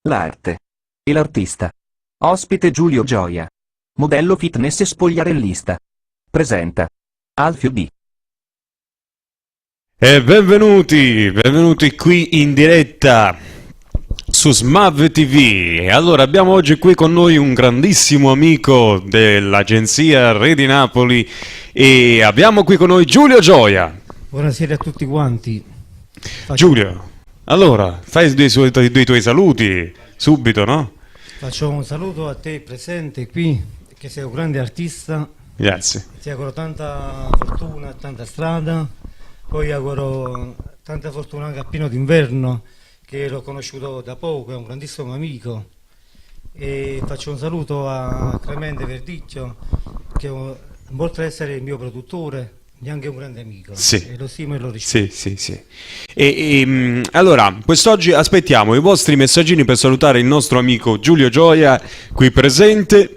l'arte e l'artista. Ospite Giulio Gioia. Modello fitness e spogliarellista. Presenta Alfio D. E benvenuti qui in diretta su SMAV TV. Allora, abbiamo oggi qui con noi un grandissimo amico dell'agenzia Re di Napoli e abbiamo qui con noi Giulio Gioia. Buonasera a tutti quanti. Giulio, allora, fai dei tuoi saluti subito, no? Faccio un saluto a te presente qui, che sei un grande artista. Grazie. Ti auguro tanta fortuna, tanta strada. Poi auguro tanta fortuna anche a Pino D'Inverno, che l'ho conosciuto da poco, è un grandissimo amico. E faccio un saluto a Clemente Verdicchio, che oltre ad essere il mio produttore, è anche un grande amico. Sì. E lo stimo e lo rispetto. Sì. Allora, quest'oggi aspettiamo i vostri messaggini per salutare il nostro amico Giulio Gioia, qui presente.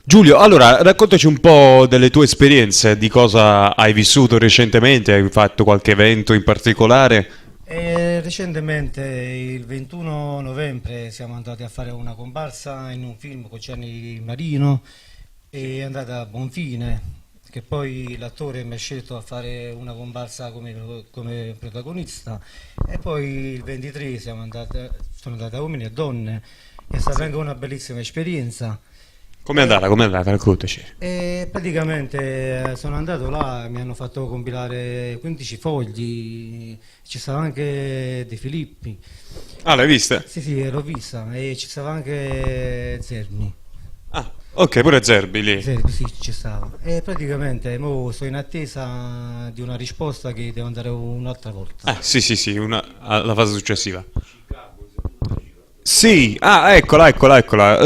Giulio, allora, raccontaci un po' delle tue esperienze, di cosa hai vissuto recentemente, hai fatto qualche evento in particolare? Recentemente, il 21 novembre, siamo andati a fare una comparsa in un film con Gianni Marino e è andata a buon fine, che poi l'attore mi ha scelto a fare una comparsa come protagonista, e poi il 23 sono andati a uomini e donne, è stata anche una bellissima esperienza. Com'è andata? Raccontaci. E praticamente sono andato là, mi hanno fatto compilare 15 fogli, ci stava anche De Filippi. Ah, l'hai vista? Sì, l'ho vista, e ci stava anche Zerni. Ah, ok, pure Zerbi lì. Sì, ci stava. E praticamente mo sto in attesa di una risposta che devo andare un'altra volta. Ah, sì, alla fase successiva. Sì, eccola,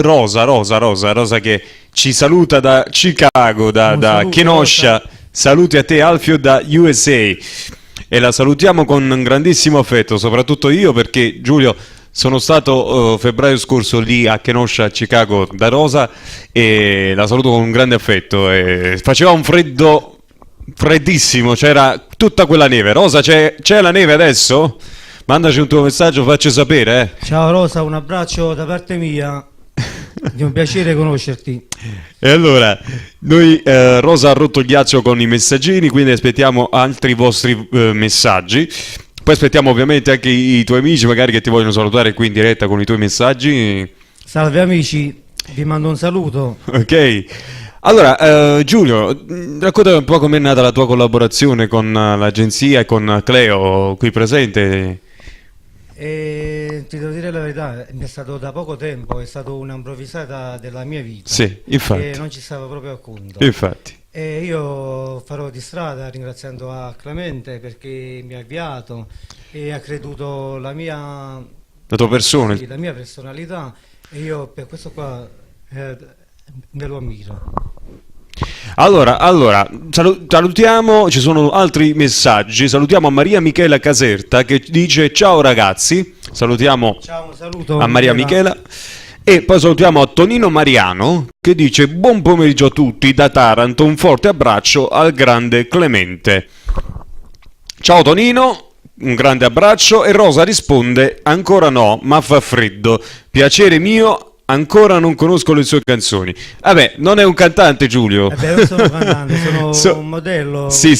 Rosa che ci saluta da Chicago, da Kenosha. Rosa. Saluti a te Alfio da USA e la salutiamo con un grandissimo affetto, soprattutto io perché Giulio sono stato febbraio scorso lì a Kenosha, a Chicago da Rosa e la saluto con un grande affetto. Faceva un freddo freddissimo, c'era tutta quella neve. Rosa, c'è la neve adesso? Mandaci un tuo messaggio, facci sapere. Ciao Rosa, un abbraccio da parte mia, è un piacere conoscerti. E allora, noi Rosa ha rotto il ghiaccio con i messaggini, quindi aspettiamo altri vostri messaggi. Poi aspettiamo ovviamente anche i tuoi amici, magari che ti vogliono salutare qui in diretta con i tuoi messaggi. Salve amici, vi mando un saluto. Ok. Allora, Giulio, raccontami un po' com'è nata la tua collaborazione con l'agenzia e con Cleo qui presente. E ti devo dire la verità, mi è stato da poco tempo, è stata una improvvisata della mia vita. Sì, infatti. E non ci stava proprio a conto. Infatti. E io farò di strada ringraziando a Clemente perché mi ha avviato e ha creduto la tua persona. sì, la mia personalità, e io per questo qua me lo ammiro. Allora, salutiamo, ci sono altri messaggi, salutiamo a Maria Michela Caserta che dice ciao ragazzi, salutiamo Ciao, un saluto a Maria Michela e poi salutiamo a Tonino Mariano che dice buon pomeriggio a tutti da Taranto, un forte abbraccio al grande Clemente. Ciao Tonino, un grande abbraccio e Rosa risponde ancora no, ma fa freddo, piacere mio. Ancora non conosco le sue canzoni. Vabbè, non è un cantante Giulio. Non sono cantante, sono un modello sì.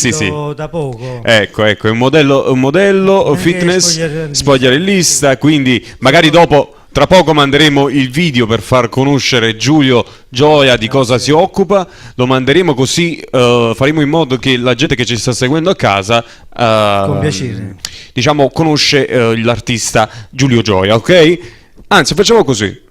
da poco. Ecco, è un modello fitness, spogliarellista, quindi magari dopo, tra poco manderemo il video per far conoscere Giulio Gioia di cosa si occupa, lo manderemo così faremo in modo che la gente che ci sta seguendo a casa con piacere. Diciamo conosce l'artista Giulio Gioia, ok? Anzi, facciamo così.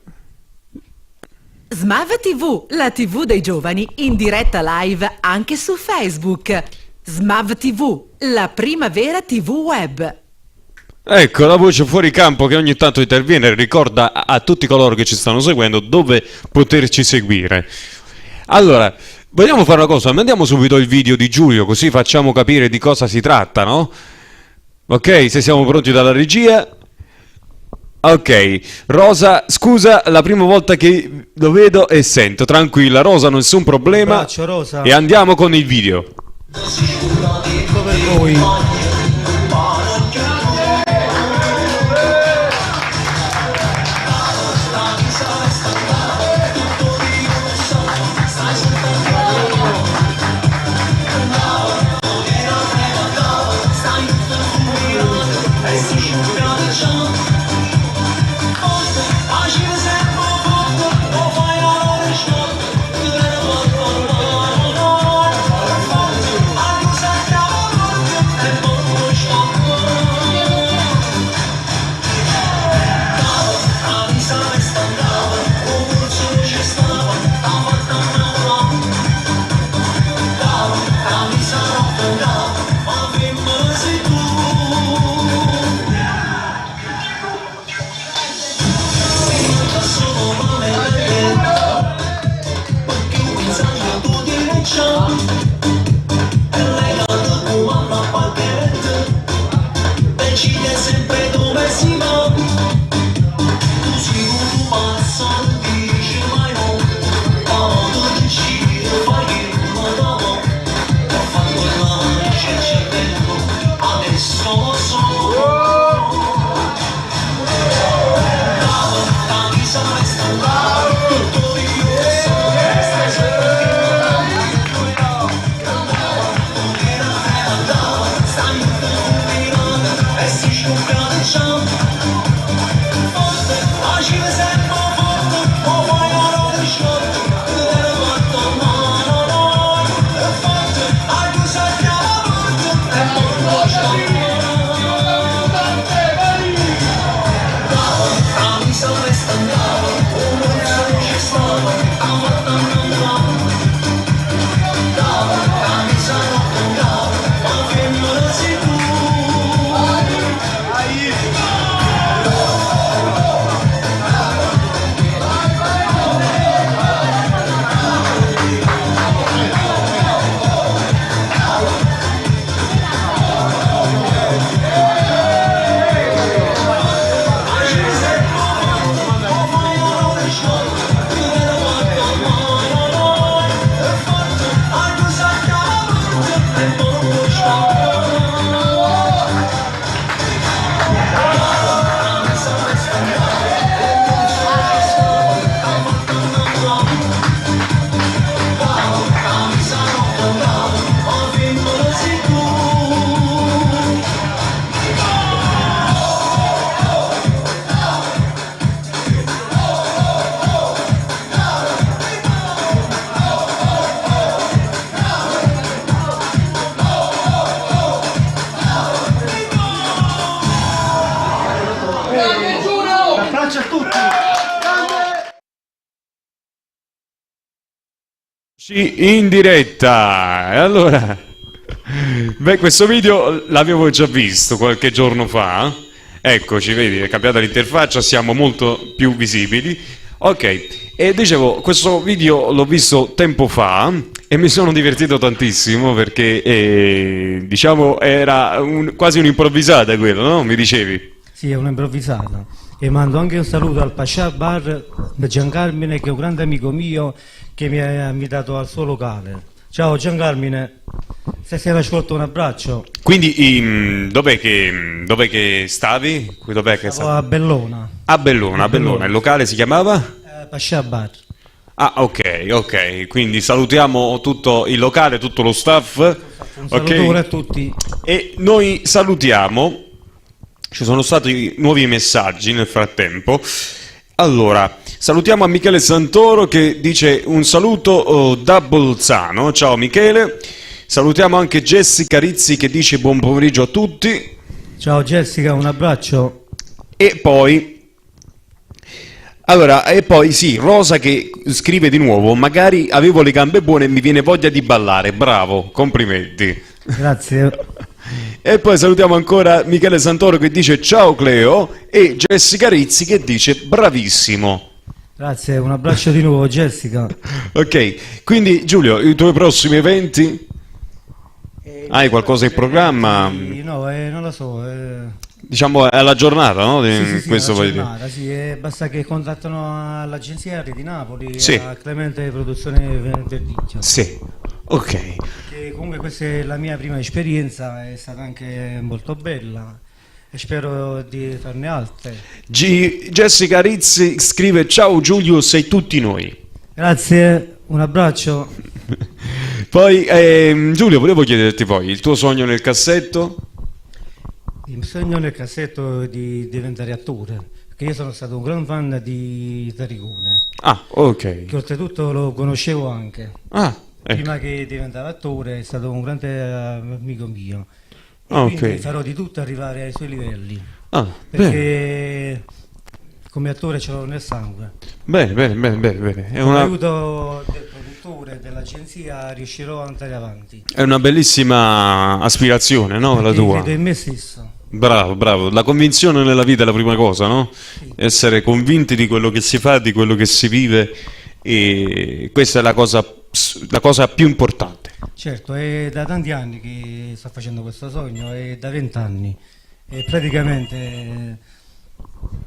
SMAV TV, la TV dei giovani, in diretta live anche su Facebook. SMAV TV, la prima vera TV web. Ecco la voce fuori campo che ogni tanto interviene e ricorda a tutti coloro che ci stanno seguendo dove poterci seguire. Allora, vogliamo fare una cosa, mandiamo subito il video di Giulio così facciamo capire di cosa si tratta, no? Ok, se siamo pronti dalla regia. Ok, Rosa, scusa, la prima volta che lo vedo e sento, tranquilla, Rosa, nessun problema. Un abbraccio, Rosa. E andiamo con il video. Tutto per voi. Decide sempre dove si va, tu sicuro passa, non dici mai no, ma tu decidi, fai che non dopo, ho fatto il male, c'è il cervello, adesso lo so. La vita resta brava, tutto io che so, stai sempre di Abbraccio a tutti! In diretta. E allora, beh, questo video l'avevo già visto qualche giorno fa. Eccoci, vedi, è cambiata l'interfaccia, siamo molto più visibili. Ok, e dicevo, questo video l'ho visto tempo fa e mi sono divertito tantissimo perché, diciamo, era quasi un'improvvisata quello, no? Mi dicevi? Sì, è un'improvvisata. E mando anche un saluto al Pascià Bar Giancarmine, che è un grande amico mio che mi ha invitato al suo locale. Ciao Giancarmine, stasera ascolto, un abbraccio. Quindi dov'è che stavi? Dov'è che Stavo a Bellona. A Bellona, a Bellona. Il locale si chiamava? Pascià Bar. Ah, ok, quindi salutiamo tutto il locale, tutto lo staff. Un saluto a tutti. E noi salutiamo, ci sono stati nuovi messaggi nel frattempo. Allora, salutiamo a Michele Santoro che dice un saluto da Bolzano. Ciao Michele. Salutiamo anche Jessica Rizzi che dice buon pomeriggio a tutti. Ciao Jessica, un abbraccio. E poi sì, Rosa che scrive di nuovo, magari avevo le gambe buone e mi viene voglia di ballare. Bravo, complimenti. Grazie. E poi salutiamo ancora Michele Santoro che dice ciao Cleo e Jessica Rizzi che dice bravissimo. Grazie, un abbraccio di nuovo Jessica. Ok, quindi Giulio, i tuoi prossimi eventi? Hai qualcosa in programma? No, non lo so. Diciamo è la giornata, no? Sì, questo la voglio giornata, sì, basta che contattano all'agenzia di Napoli, sì. A Clemente Produzione Verdicchio. Sì, ok. Che comunque questa è la mia prima esperienza, è stata anche molto bella e spero di farne altre. Jessica Rizzi scrive ciao Giulio, sei tutti noi. Grazie, un abbraccio. Poi Giulio, volevo chiederti poi il tuo sogno nel cassetto? Il sogno nel cassetto è di diventare attore, perché io sono stato un gran fan di Taricone, Ah, ok. che oltretutto lo conoscevo anche. Ah, ecco. Prima che diventava attore è stato un grande amico mio. E Ah, quindi ok. farò di tutto arrivare ai suoi livelli, Ah, bene. perché come attore ce l'ho nel sangue. Bene, bene, bene, bene, bene. Con l'aiuto del produttore, dell'agenzia, riuscirò ad andare avanti. È una bellissima aspirazione, no? La Perché tua. credo in me stesso. Bravo, bravo. La convinzione nella vita è la prima cosa, no? Essere convinti di quello che si fa, di quello che si vive, e questa è la cosa più importante. Certo, è da tanti anni che sto facendo questo sogno, è da 20 anni. E praticamente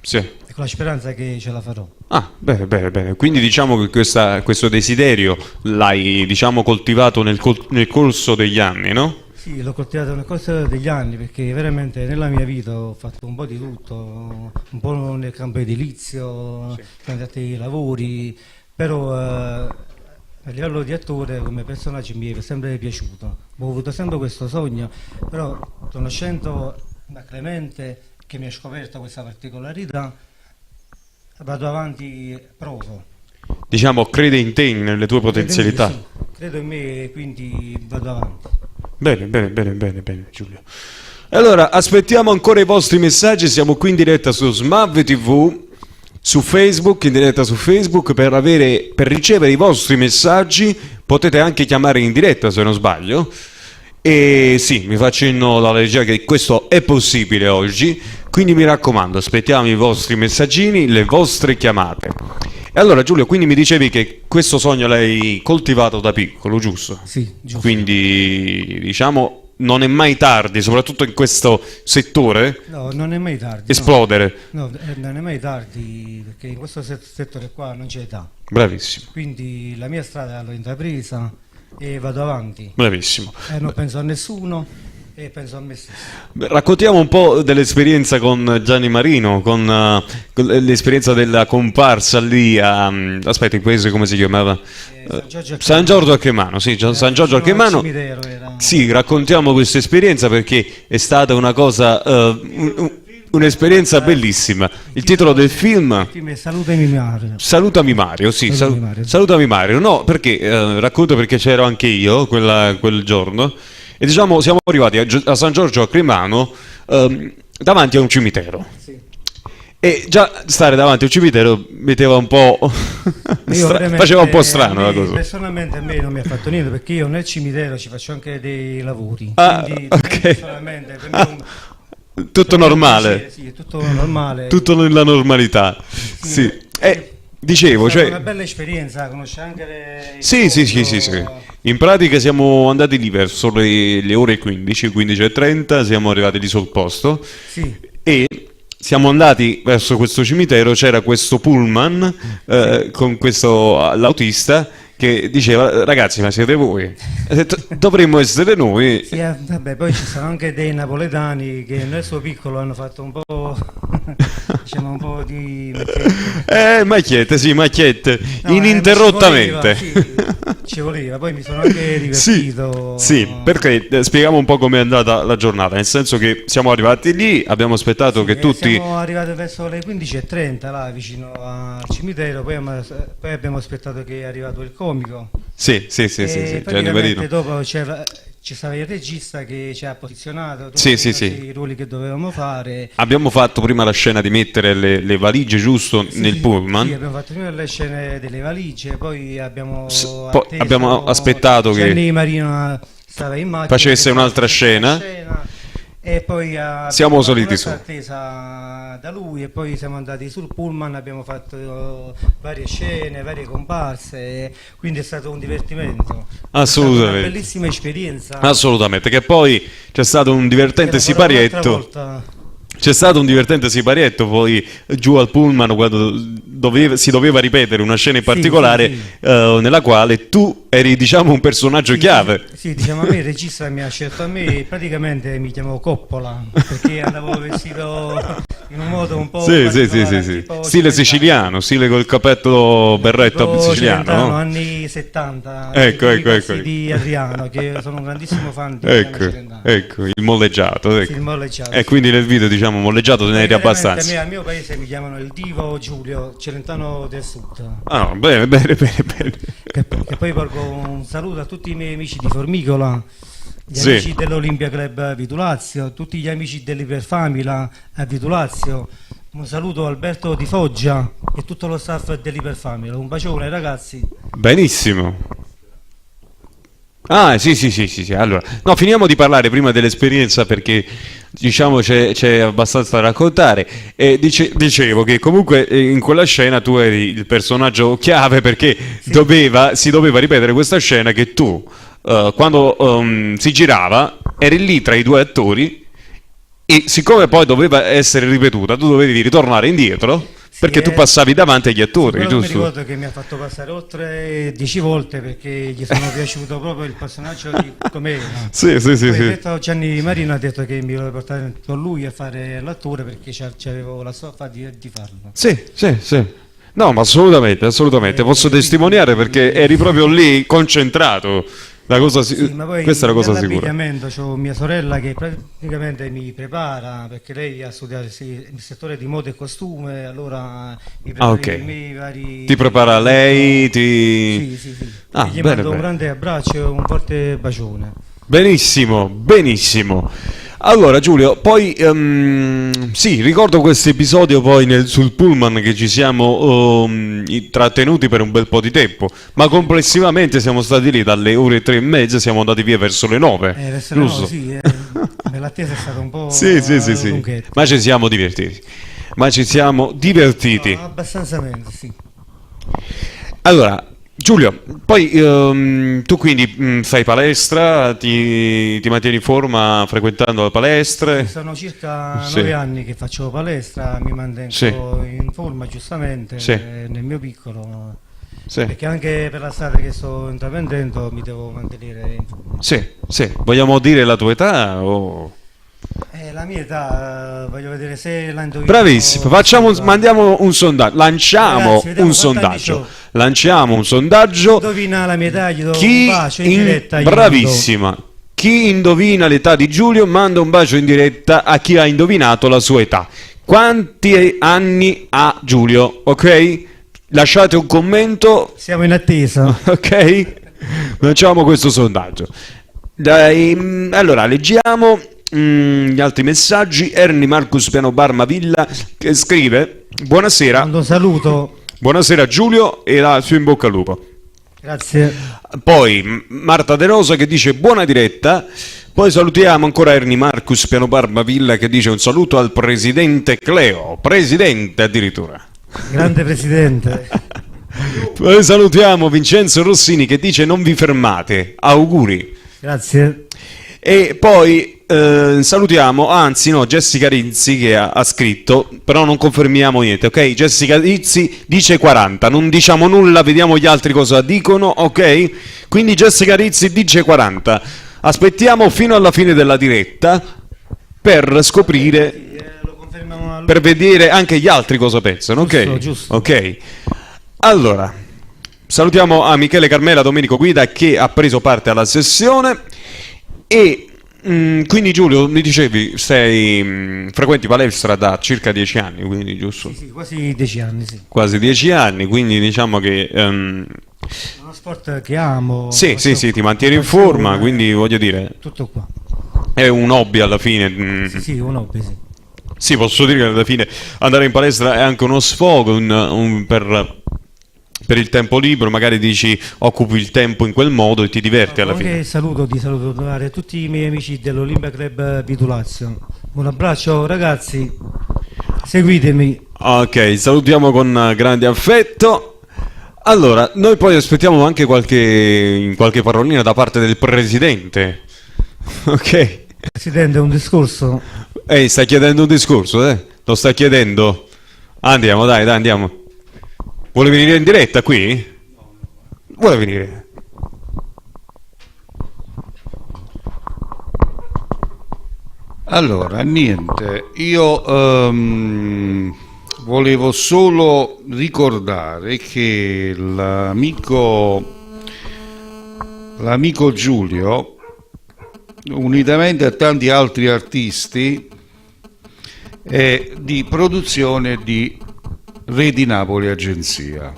Sì. è con la speranza che ce la farò. Ah, bene, bene, bene. Quindi diciamo che questo desiderio l'hai, diciamo, coltivato nel corso degli anni, no? Sì, l'ho coltivato nel corso degli anni perché veramente nella mia vita ho fatto un po' di tutto, un po' nel campo edilizio, tanti lavori, però a livello di attore come personaggio mi è sempre piaciuto. Ho avuto sempre questo sogno, però conoscendo da Clemente che mi ha scoperto questa particolarità, vado avanti, provo. Diciamo, crede in te, nelle tue potenzialità. Credo in me, sì. Credo in me e quindi vado avanti. Bene, bene, bene, bene, bene, Giulio. Allora, aspettiamo ancora i vostri messaggi, siamo qui in diretta su SMAV TV, su Facebook, in diretta su Facebook, per ricevere i vostri messaggi, potete anche chiamare in diretta se non sbaglio, e sì, mi faccio inno dalla regia che questo è possibile oggi, quindi mi raccomando, aspettiamo i vostri messaggini, le vostre chiamate. E allora Giulio, quindi mi dicevi che questo sogno l'hai coltivato da piccolo, giusto? Sì, giusto. Quindi diciamo non è mai tardi, soprattutto in questo settore, No, non è mai tardi. esplodere. No, non è mai tardi perché in questo settore qua non c'è età. Bravissimo, Quindi la mia strada l'ho intrapresa e vado avanti. bravissimo. Non penso a nessuno e penso a me stesso. Beh, raccontiamo un po' dell'esperienza con Gianni Marino, con l'esperienza della comparsa lì a... aspetta, il paese come si chiamava? San Giorgio a Cremano. San Giorgio a Cremano, sì, San Giorgio a Vicino al Cremano. cimitero era. Sì, raccontiamo questa esperienza perché è stata una cosa, un'esperienza bellissima. Il titolo del film... Il film è Salutami Mario. Salutami Mario, sì, Salutami Mario. salutami Mario. No, perché racconto perché c'ero anche io quel giorno e diciamo siamo arrivati a San Giorgio a Cremano davanti a un cimitero. Sì. E già stare davanti a un cimitero metteva un po' faceva un po' strano la cosa. Personalmente a me non mi ha fatto niente perché io nel cimitero ci faccio anche dei lavori. Ah, quindi ok. personalmente per me è Tutto per me è un normale. piacere, sì, è tutto normale. Tutto nella normalità. Sì. Dicevo, è stata cioè una bella esperienza, conosce anche le... Sì, sì, sì, sì, sì. In pratica siamo andati lì verso le ore 15, 15:30, siamo arrivati lì sul posto Sì. e siamo andati verso questo cimitero, c'era questo pullman con questo l'autista che diceva ragazzi ma siete voi? Ha detto, dovremmo essere noi. Sì, vabbè, poi ci sono anche dei napoletani che nel suo piccolo hanno fatto un po', diciamo un po' di... Macchiette, sì, macchiette, No, ininterrottamente. ci voleva, poi mi sono anche divertito. Sì, perché spieghiamo un po' com'è andata la giornata, nel senso che siamo arrivati lì, abbiamo aspettato che tutti... Siamo arrivati verso le 15:30 là vicino al cimitero, poi abbiamo aspettato che è arrivato il comico. Sì, sì, sì, E sì, Gianni praticamente Marino. dopo ci stava il regista che ci ha posizionato Sì, tutti sì, i ruoli che dovevamo fare. Abbiamo fatto prima la scena di mettere le valigie giusto nel Sì, pullman. sì, abbiamo fatto prima le scene delle valigie, poi abbiamo, Poi atteso abbiamo aspettato che Gianni Marino stava in macchina, facesse un'altra scena. e poi Siamo abbiamo saliti fatto su. un'attesa da lui e poi siamo andati sul pullman, abbiamo fatto varie scene, varie comparse, quindi è stato un divertimento. Assolutamente. È stata una bellissima esperienza. Assolutamente, che poi c'è stato un divertente Era però un'altra siparietto. volta. C'è stato un divertente siparietto poi giù al pullman quando si doveva ripetere una scena in Sì, particolare sì, sì. nella quale tu eri, diciamo, un personaggio chiave. Sì, diciamo, a me il regista mi ha scelto a me e praticamente mi chiamavo Coppola, perché andavo vestito in un modo un po' Sì, sì, sì, particolare, sì, sì. tipo Stile siciliano, stile col cappello berretto tipo siciliano, Celentano, no? anni 70, Ecco, i ecco, passi ecco. di Adriano, che sono un grandissimo fan di Adriano Ecco, Celentano. ecco, il molleggiato, ecco. Sì, il molleggiato, E sì. quindi nel video, diciamo, molleggiato te ne eri Praticamente abbastanza. al mio paese mi chiamano il Divo Giulio Celentano del Sud. Ah, no, bene, bene, bene, bene. Che poi porgo un saluto a tutti i miei amici di Formicola, gli Sì. amici dell'Olimpia Club Vitulazio, tutti gli amici dell'Iperfamila a Vitulazio. Un saluto a Alberto Di Foggia e tutto lo staff dell'Iperfamila. Un bacione ragazzi. Benissimo. Ah, sì, sì, sì, sì, sì. Allora, no, finiamo di parlare prima dell'esperienza perché, diciamo, c'è abbastanza da raccontare. E dicevo che comunque in quella scena tu eri il personaggio chiave perché si doveva ripetere questa scena che tu, quando si girava, eri lì tra i due attori e siccome poi doveva essere ripetuta, tu dovevi ritornare indietro perché tu passavi davanti agli attori, Però mi giusto? ricordo che mi ha fatto passare oltre 10 volte perché gli sono piaciuto proprio il personaggio di com'era. Sì, sì, sì, Poi sì. detto Gianni Marino ha detto che mi volevo portare con lui a fare l'attore perché c'avevo la soffa di farlo. Sì, sì, sì. No, ma assolutamente, assolutamente. Posso testimoniare perché eri proprio lì concentrato. La cosa Sì, ma poi questa è la cosa sicura. nell'abbigliamento c'ho mia sorella che praticamente mi prepara perché lei ha studiato il settore di moda e costume, allora mi prepara ok. i miei vari... Ti prepara lei, ti... Sì, sì, sì. Ah, E gli bene, mando un bene. grande abbraccio e un forte bacione. Benissimo, benissimo. Allora Giulio, poi sì, ricordo questo episodio poi sul pullman che ci siamo trattenuti per un bel po' di tempo, ma complessivamente siamo stati lì dalle ore 3:30, siamo andati via verso le 9, Verso giusto? no, sì, l'attesa è stata un po' Sì, sì, sì, sì. lunghetta. Ma ci siamo divertiti. Ma ci siamo divertiti. No, abbastanza, sì. Allora, Giulio, poi tu quindi fai palestra, ti mantieni in forma frequentando le palestre? Sono circa Sì. 9 anni che faccio palestra, mi mantengo Sì. in forma giustamente Sì. nel mio piccolo, Sì, perché anche per la strada che sto intraprendendo mi devo mantenere in forma. sì, sì. Vogliamo dire la tua età? O... La mia età, voglio vedere se la indovino. Bravissimo, mandiamo un sondaggio, lanciamo Ragazzi, vediamo un quanti anni sondaggio. c'ho. Lanciamo un sondaggio. Indovina la mia età, gli do un Chi bacio in diretta. gli mando. bravissima. Chi indovina l'età di Giulio manda un bacio in diretta a chi ha indovinato la sua età. Quanti anni ha Giulio? Ok? Lasciate un commento, Siamo in attesa. ok? Lanciamo questo sondaggio. Allora, leggiamo gli altri messaggi. Ernie Marcus Piano Barma Villa che scrive: buonasera, Mando un saluto. buonasera Giulio e la sua in bocca al lupo. Grazie. Poi Marta De Rosa che dice buona diretta. Poi salutiamo ancora Ernie Marcus Piano Barba Villa che dice un saluto al presidente Cleo, presidente addirittura. Grande presidente. Poi salutiamo Vincenzo Rossini che dice non vi fermate, auguri. Grazie. E poi salutiamo, anzi no, Jessica Rizzi che ha scritto, però non confermiamo niente, ok? Jessica Rizzi dice 40, non diciamo nulla, vediamo gli altri cosa dicono, ok? Quindi Jessica Rizzi dice 40. Aspettiamo fino alla fine della diretta per scoprire, Lo confermiamo a lui. per vedere anche gli altri cosa pensano, ok? Giusto, giusto. Ok. Allora, salutiamo a Michele Carmela Domenico Guida che ha preso parte alla sessione e quindi Giulio mi dicevi frequenti palestra da circa 10 anni, quindi giusto? Sì, quasi 10 anni, sì. Quasi 10 anni, quindi diciamo che È uno sport che amo. sì, sì, sì, ti mantieni in passione, forma, quindi voglio dire, tutto qua. è un hobby alla fine. Sì, sì, un hobby, sì. Sì, posso dire che alla fine andare in palestra è anche uno sfogo per il tempo libero, magari dici occupi il tempo in quel modo e ti diverti alla Anche fine. salutare tutti i miei amici dell'Olimpia Club Vitulazio. Un abbraccio ragazzi, seguitemi. Ok, salutiamo con grande affetto. Allora, noi poi aspettiamo anche qualche parolina da parte del presidente. Ok. Presidente, un discorso. Ehi, stai chiedendo un discorso, eh? Lo stai chiedendo? Andiamo, dai, andiamo. Vuole venire in diretta qui? Vuole venire? Allora, niente, io volevo solo ricordare che l'amico Giulio, unitamente a tanti altri artisti, è di produzione di Reti Napoli Agenzia.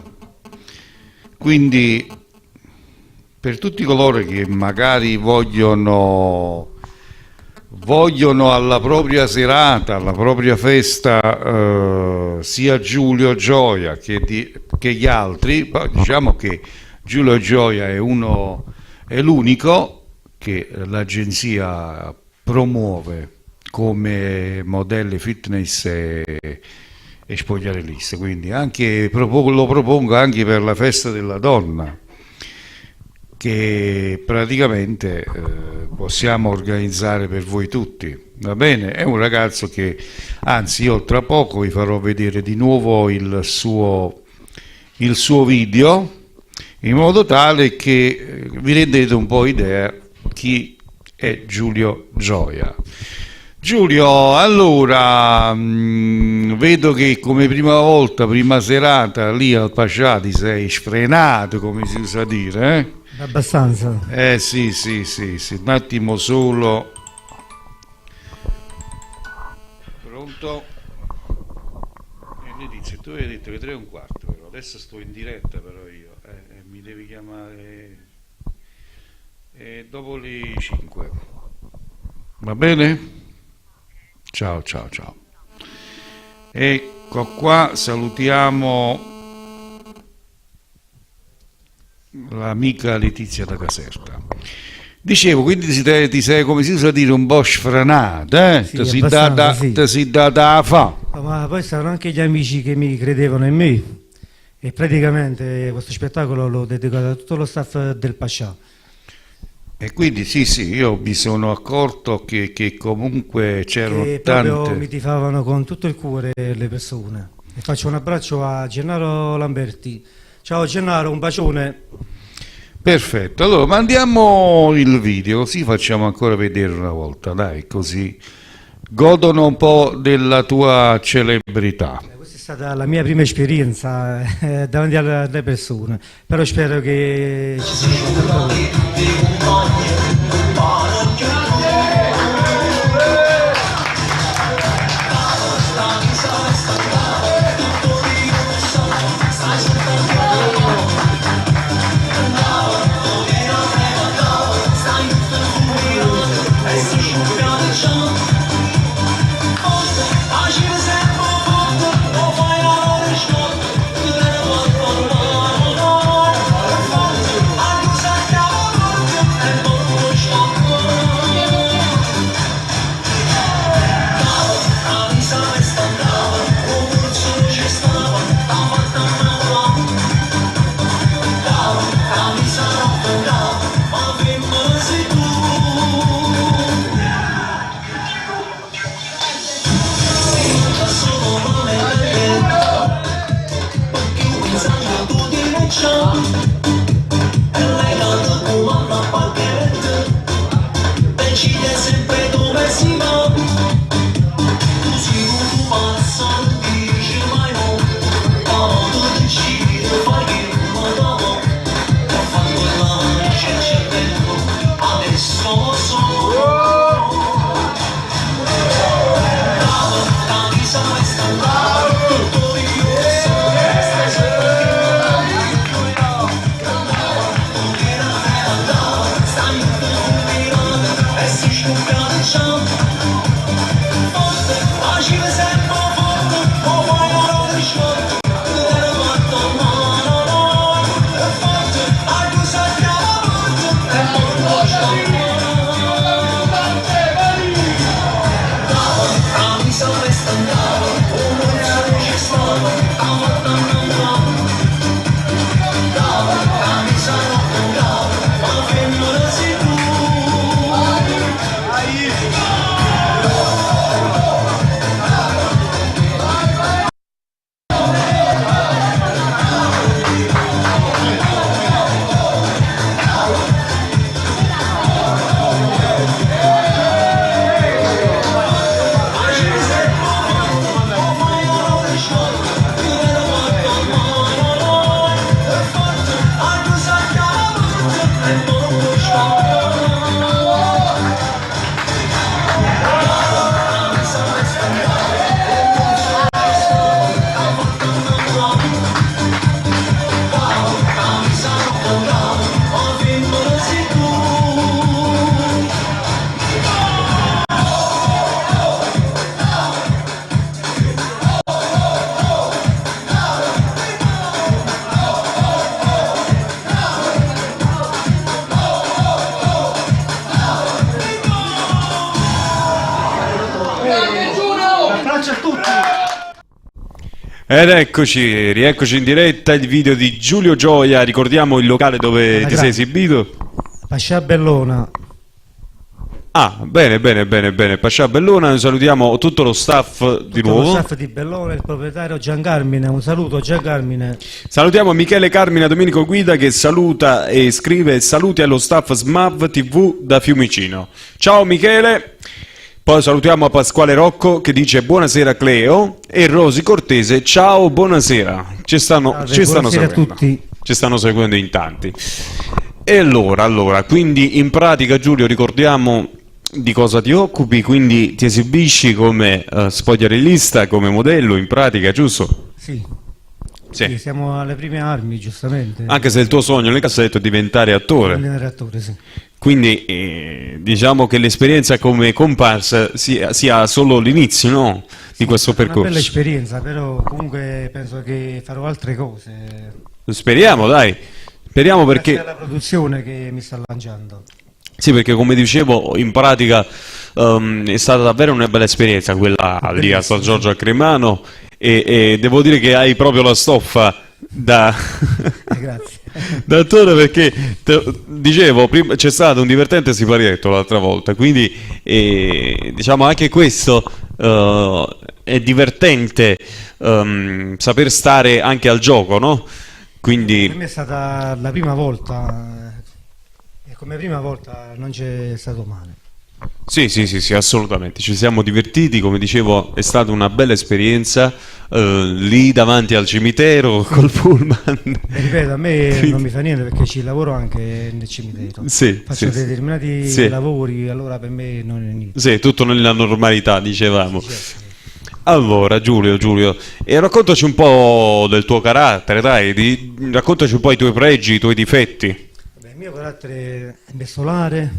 Quindi per tutti coloro che magari vogliono alla propria serata, alla propria festa, sia Giulio Gioia che gli altri, poi diciamo che Giulio Gioia è l'unico che l'agenzia promuove come modelli fitness e spogliarelliste, quindi anche lo propongo anche per la festa della donna, che praticamente possiamo organizzare per voi tutti, va bene? È un ragazzo che, anzi, io tra poco vi farò vedere di nuovo il suo video, in modo tale che vi rendete un po' idea chi è Giulio Gioia. Giulio, allora, vedo che come prima serata lì al Pascià ti sei sfrenato, come si usa dire, eh? Abbastanza. Sì, un attimo solo. Pronto? Letizia, tu hai detto che 3:15, però adesso sto in diretta, però io, mi devi chiamare dopo le 5. Va bene? Ciao. Ecco qua, salutiamo l'amica Letizia da Caserta. Dicevo, quindi ti sei, come si usa dire, un po' sfrenato, eh? Sì, Ti si abbastanza, sì. ti si dà a fa. Ma poi saranno anche gli amici che mi credevano in me e praticamente questo spettacolo l'ho dedicato a tutto lo staff del Pascià. E quindi sì, io mi sono accorto che comunque c'erano E proprio tante. mi tifavano con tutto il cuore le persone. E faccio un abbraccio a Gennaro Lamberti. Ciao Gennaro, un bacione. Perfetto, allora mandiamo il video, così facciamo ancora vedere una volta, dai, così godono un po' della tua celebrità. Questa è stata la mia prima esperienza davanti alle persone, però spero che ci siano decide sempre dove si va, tu sicuro passa, non dici mai no, quando decide fai che non dopo, ho fatto la c'è il cervello, adesso lo so. Brava, la risa è stata, tutto io so, stai sempre Forte, agire sempre forte, Ed eccoci, rieccoci in diretta, il video di Giulio Gioia, ricordiamo il locale dove ti sei esibito? Pascià Bellona. Ah, bene, Pascià Bellona, salutiamo tutto lo staff di Tutto nuovo. lo staff di Bellona, il proprietario Gian Carmine, un saluto Gian Carmine. Salutiamo Michele Carmina Domenico Guida che saluta e scrive saluti allo staff SMAV TV da Fiumicino. Ciao Michele! Poi salutiamo a Pasquale Rocco che dice buonasera Cleo e Rosi Cortese, ciao, buonasera. Ci stanno Buonasera a seguendo. tutti. Ci stanno seguendo in tanti. E allora, quindi in pratica Giulio ricordiamo di cosa ti occupi, quindi ti esibisci come spogliarellista, come modello in pratica, giusto? Sì. Sì. Sì, siamo alle prime armi, giustamente. Anche se il tuo sogno nel cassetto è diventare attore. Diventare attore, sì. Quindi diciamo che l'esperienza come comparsa sia solo l'inizio, no? Di questo È una bella percorso. esperienza, però comunque penso che farò altre cose. Speriamo, dai. Speriamo Grazie perché... alla produzione che mi sta lanciando. Sì, perché come dicevo, in pratica è stata davvero una bella esperienza quella lì a San Giorgio a Cremano e devo dire che hai proprio la stoffa da... Grazie. da attore perché dicevo prima c'è stato un divertente siparietto l'altra volta, quindi diciamo anche questo è divertente saper stare anche al gioco, no? Quindi Per me è stata la prima volta e come prima volta non c'è stato male. sì, assolutamente, ci siamo divertiti, come dicevo è stata una bella esperienza lì davanti al cimitero col pullman. E ripeto, a me Quindi- non mi fa niente perché ci lavoro anche nel cimitero. Sì, Faccio sì, determinati sì. lavori, allora per me non è niente. Sì, tutto nella normalità, dicevamo. Certo. Allora, Giulio, e raccontaci un po' del tuo carattere, dai, raccontaci un po' i tuoi pregi, i tuoi difetti. Vabbè, il mio carattere è solare,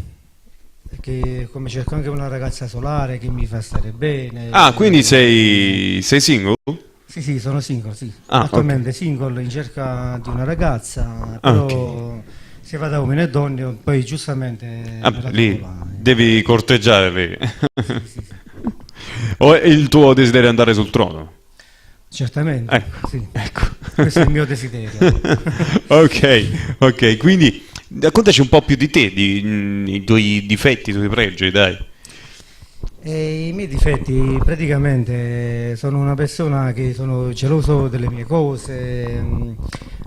perché come cerco anche una ragazza solare che mi fa stare bene. Ah, quindi sei single? Sì, sono single, sì. Ah, Attualmente single in cerca di una ragazza, però Ok. si va da uomini e donne, poi giustamente Ah, me la lì trovo là. devi corteggiare lì. Sì. O è il tuo desiderio andare sul trono? Certamente, Ecco, sì. ecco. Questo è il mio desiderio. Ok, quindi raccontaci un po' più di te, i tuoi difetti, i tuoi pregi, dai. E i miei difetti, praticamente, sono una persona che sono geloso delle mie cose.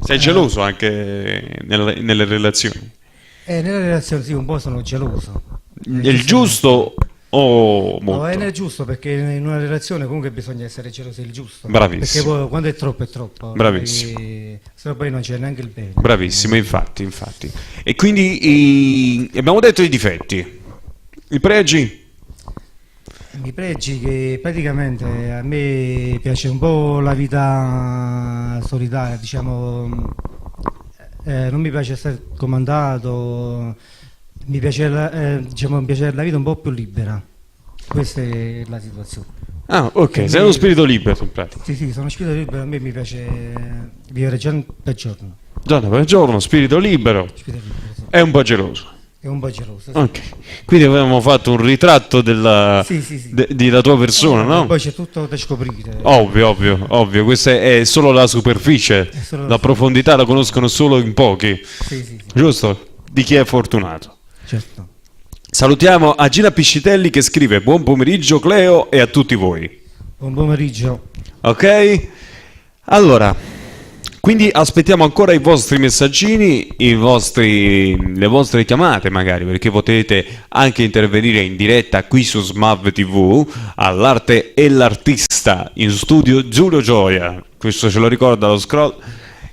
Sei geloso anche nelle relazioni? E nella relazione sì, un po' sono geloso. Il giusto o No, molto? è nel giusto perché in una relazione comunque bisogna essere gelosi del giusto. Bravissimo. Perché poi quando è troppo è troppo. Bravissimo. Poi, se no poi non c'è neanche il bene. Bravissimo, infatti. E quindi abbiamo detto i difetti. I pregi? I pregi che praticamente a me piace un po' la vita solitaria, diciamo, non mi piace essere comandato, mi piace diciamo, mi piace la vita un po' più libera, questa è la situazione. Ah, ok, sei uno spirito libero in pratica. Sì, sono spirito libero, a me mi piace vivere giorno per giorno, Giorno per giorno, spirito libero. spirito libero, sì. È un po' geloso. È un po' geloso. Sì. Ok, quindi avevamo fatto un ritratto Sì, sì. della tua persona, no? Poi c'è tutto da scoprire. Ovvio, questa è solo la superficie, È solo la la profondità la conoscono solo in pochi, Sì, giusto? Di chi è fortunato. certo. Salutiamo a Gina Piscitelli che scrive buon pomeriggio Cleo e a tutti voi. Buon pomeriggio. Ok? Allora, quindi aspettiamo ancora i vostri messaggini, le vostre chiamate magari, perché potete anche intervenire in diretta qui su SMAV TV all'arte e l'artista in studio Giulio Gioia. Questo ce lo ricorda lo scroll.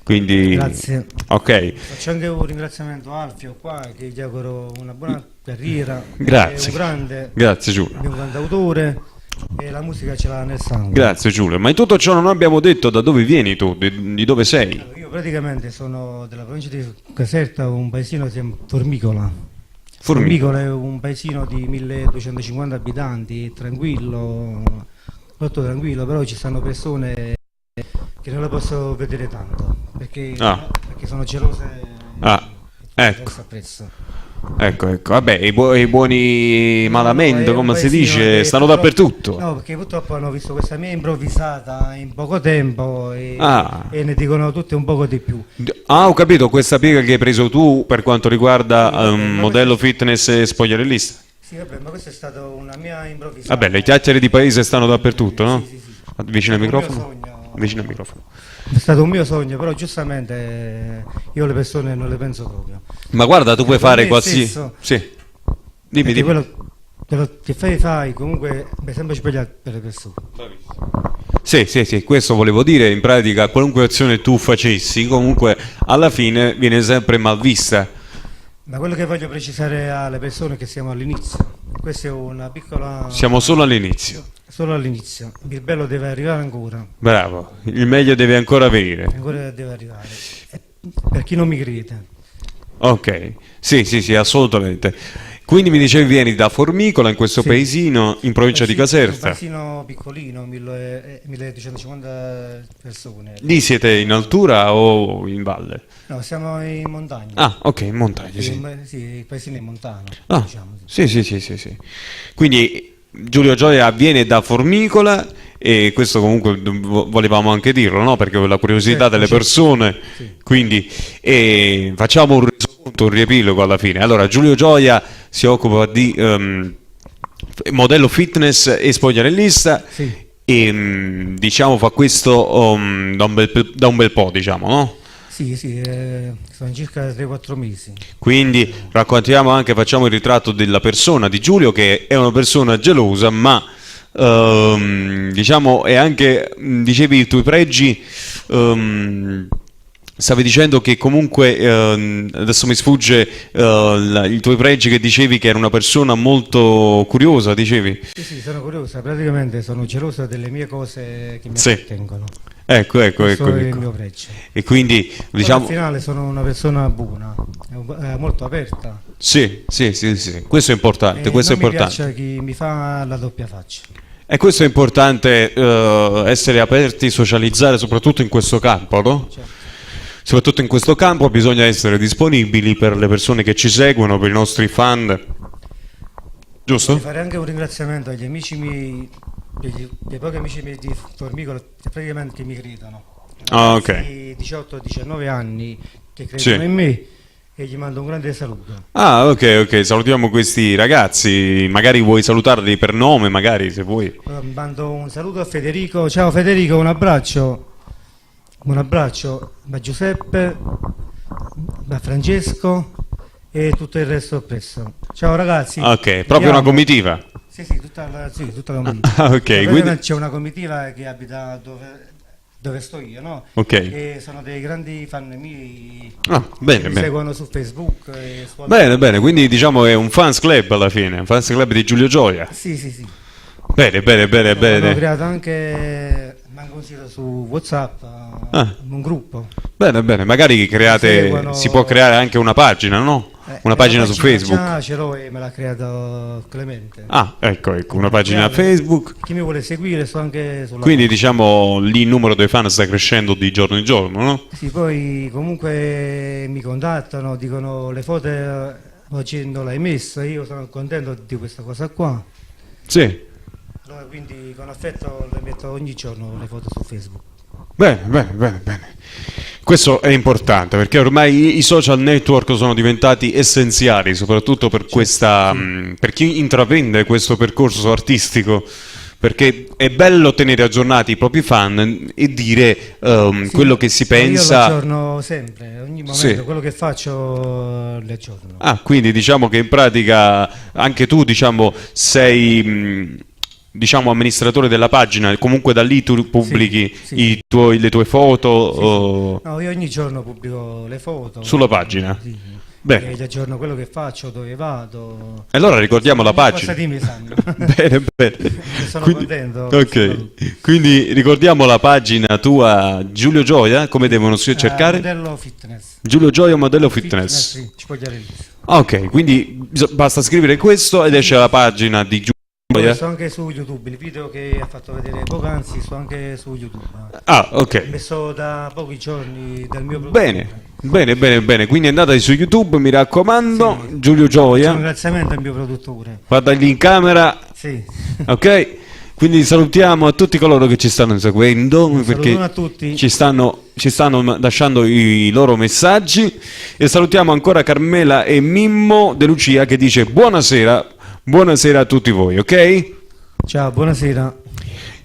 Quindi Grazie. ok. Faccio anche un ringraziamento a Alfio qua che gli auguro una buona carriera. Grazie. È un grande, Grazie Giulio. è un cantautore e la musica ce l'ha nel sangue. Grazie Giulio. Ma in tutto ciò non abbiamo detto da dove vieni tu, di dove sei. Allora, io praticamente sono della provincia di Caserta, un paesino che si chiama Formicola. Formicola è un paesino di 1250 abitanti, tranquillo, molto tranquillo, però ci stanno persone che non la posso vedere tanto perché sono gelose Ah, ecco. appresso. Ecco, vabbè, i buoni malamento, No, come si paesino dice, che stanno purtroppo- dappertutto. No, perché purtroppo hanno visto questa mia improvvisata in poco tempo Ah. e ne dicono tutte un poco di più. Ah, ho capito, questa piega che hai preso tu per quanto riguarda Sì, vabbè, ma modello questo- fitness e spogliarellista. Sì, vabbè, ma questa è stata una mia improvvisata. Vabbè, le chiacchiere di paese stanno dappertutto, no? Sì, sì, sì. Vicino al È un mio microfono? sogno. Vicino al microfono. È stato un mio sogno, però giustamente io le persone non le penso proprio. Ma guarda, tu puoi Per fare me qualsiasi... stesso- Sì. Dimmi, Perché dimmi. quello che fai, comunque mi sembra sbagliato per le persone. Sì, questo volevo dire, in pratica qualunque azione tu facessi, comunque alla fine viene sempre mal vista. Ma quello che voglio precisare alle persone è che siamo all'inizio. Questa è una piccola... Siamo solo all'inizio. Solo all'inizio. Il bello deve arrivare ancora. Bravo, il meglio deve ancora venire. Ancora deve arrivare. E per chi non mi crede. Ok, sì, assolutamente. Quindi mi dicevi vieni da Formicola, in questo Sì. paesino, in provincia di Un Caserta. paesino piccolino, 1250 persone. Lì siete in altura o in valle? No, siamo in montagna. Ah, ok, in montagna, sì. Sì, il paesino è montano. Ah, Diciamo, sì. sì. Quindi Giulio Gioia viene da Formicola e questo comunque volevamo anche dirlo, no? Perché la curiosità Certo, delle certo. persone, Sì. quindi facciamo un resoconto, un riepilogo alla fine. Allora, Giulio Gioia si occupa di modello fitness e spogliarellista Sì. e diciamo fa questo da un bel po', diciamo, no? Sì, sono circa 3-4 mesi. Quindi raccontiamo anche, facciamo il ritratto della persona di Giulio, che è una persona gelosa, ma diciamo è anche, dicevi i tuoi pregi, stavi dicendo che comunque, adesso mi sfugge i tuoi pregi, che dicevi che era una persona molto curiosa, dicevi? Sì, sono curiosa, praticamente sono gelosa delle mie cose che mi Sì. appartengono. Ecco. Questo è il mio pregio. E quindi Però diciamo... al finale sono una persona buona, molto aperta. Sì, questo è importante, questo è non mi importante. piace chi mi fa la doppia faccia. E questo è importante, essere aperti, socializzare, soprattutto in questo campo, no? Cioè, Soprattutto in questo campo bisogna essere disponibili per le persone che ci seguono, per i nostri fan. voglio Giusto? fare anche un ringraziamento agli amici miei, dei pochi amici miei di Formicola, che praticamente che mi credono. Ah, ok. Ragazzi di 18-19 anni che credono Sì. in me e gli mando un grande saluto. Ah, ok, salutiamo questi ragazzi, magari vuoi salutarli per nome, magari se vuoi. Mando un saluto a Federico. Ciao Federico, un abbraccio. Un abbraccio a Giuseppe, a Francesco e tutto il resto presso. Ciao ragazzi. Ok, vi proprio una amo. comitiva. Sì, tutta la comitiva. Ah, ok, Praticamente quindi... c'è una comitiva che abita dove sto io, no? Ok. E sono dei grandi fan miei. Ah, che bene, mi bene. seguono su Facebook. E su Bene, quindi diciamo è un fans club alla fine, un fans club di Giulio Gioia. Sì. Bene. Ho creato anche un sito su WhatsApp, Ah. un gruppo. Bene, magari create, seguono- si può creare anche una pagina, no? Una pagina su Facebook. Già ce l'ho e me l'ha creato Clemente. Ah, ecco, una pagina Facebook. Chi mi vuole seguire sto anche sulla Quindi diciamo lì il numero dei fan sta crescendo di giorno in giorno, no? Sì, poi comunque mi contattano, dicono le foto oggi non l'hai messa, io sono contento di questa cosa qua. Sì. Allora, quindi con affetto le metto ogni giorno le foto su Facebook. Bene. Questo è importante perché ormai i social network sono diventati essenziali, soprattutto per questa, per chi intraprende questo percorso artistico. Perché è bello tenere aggiornati i propri fan e dire quello che si Io lo pensa. aggiorno sempre, ogni momento, Sì. quello che faccio le aggiorno. Ah, quindi diciamo che in pratica anche tu diciamo sei diciamo amministratore della pagina, comunque da lì tu pubblichi sì. le tue foto No, io ogni giorno pubblico le foto. sulla pagina. Sì. Bene. E gli aggiorno quello che faccio, dove vado. Allora ricordiamo la Ogni cosa pagina. di me sanno. Bene. Sono Quindi- contento. Ok, quindi ricordiamo la pagina tua Giulio Gioia, come devono cercare? Modello fitness. Giulio Gioia modello fitness. Sì, spogliarellista. Ok, quindi basta scrivere questo ed esce la pagina di Giulio Poi sto anche su YouTube, il video che ha fatto vedere poc'anzi sto anche su YouTube. Ah, ok. Messo da pochi giorni dal mio produttore. Bene. Quindi andate su YouTube, mi raccomando, Giulio Un Gioia. ringraziamento al mio produttore. Guardagli in camera, Sì. ok? Quindi salutiamo a tutti coloro che ci stanno seguendo perché Salutone a tutti. ci stanno lasciando i loro messaggi e salutiamo ancora Carmela e Mimmo De Lucia che dice buonasera a tutti voi, ok? Ciao, buonasera.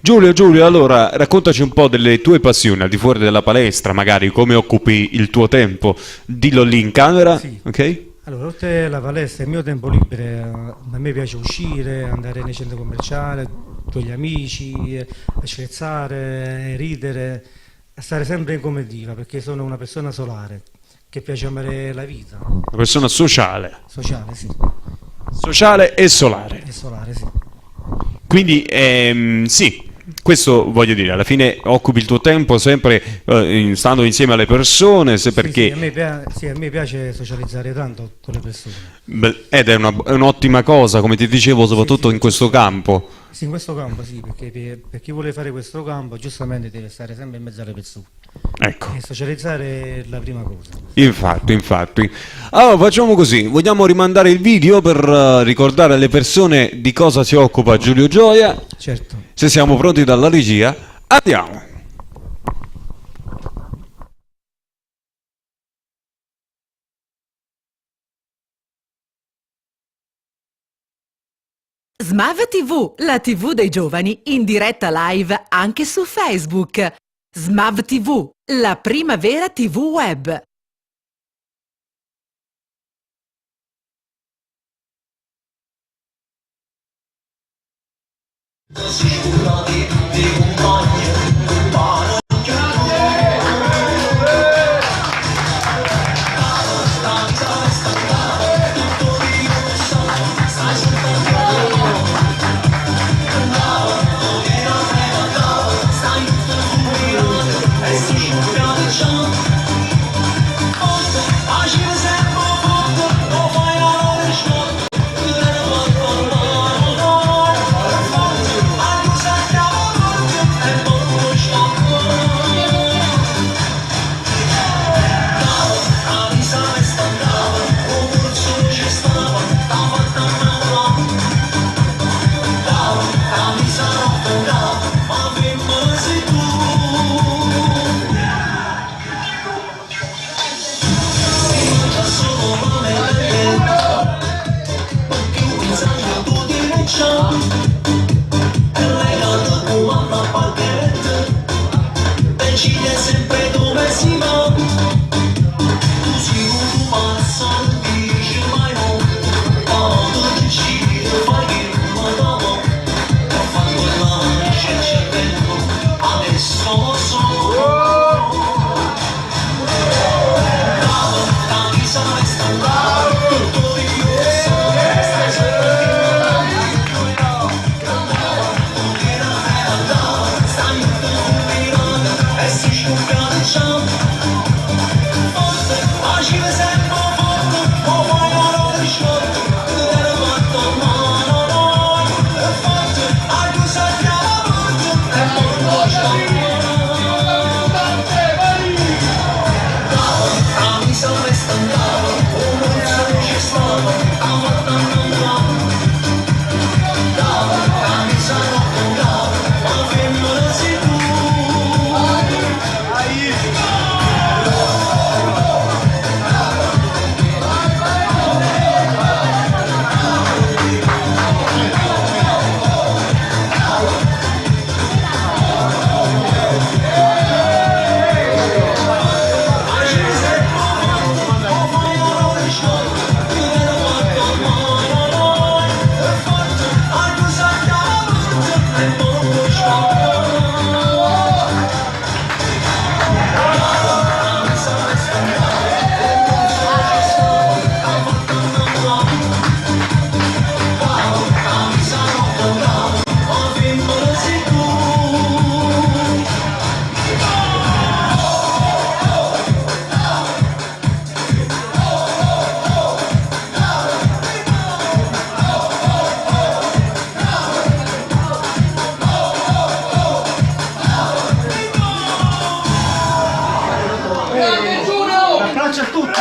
Giulio, allora raccontaci un po' delle tue passioni al di fuori della palestra, magari come occupi il tuo tempo, dillo lì in camera, Sì. ok? Allora, oltre alla palestra, il mio tempo libero, a me piace uscire, andare nei centri commerciali con gli amici, scherzare, ridere, stare sempre in comitiva, perché sono una persona solare, che piace amare la vita, Una persona sociale e solare. e solare, sì. Quindi sì, questo voglio dire, alla fine occupi il tuo tempo sempre stando insieme alle persone, se perché... Sì, a me piace socializzare tanto con le persone. Ed è un'ottima cosa, come ti dicevo, soprattutto in questo campo. Sì, in questo campo sì, perché per chi vuole fare questo campo giustamente deve stare sempre in mezzo alle persone. Ecco, E socializzare è la prima cosa. infatti. Allora facciamo così, vogliamo rimandare il video per ricordare alle persone di cosa si occupa Giulio Gioia. Certo. Se siamo pronti dalla regia, andiamo. Smav TV, la TV dei giovani, in diretta live anche su Facebook. Smav TV, la prima vera TV web. Sicura di tutti i compagni, decide sempre dove si va. Tu sicuro passa, non dici mai no. Quando decidi fai il dopo. Per far tornare il cervello, adesso lo so. Bravo, tanti sai sta bravo, tutto di più so. Stai sempre di si sciuga di ciao. Forte, facile sempre forte, o fai oro di sciolto, tu te ne fatto male, è forte, anche se chiama forte, è molto sciolto. Bravo, a mi sa me stangavo, un solo ci stavo, a volta non bravo. Bravo, a mi sa non bravo, ma femmina sei tu. abbraccio a tutti.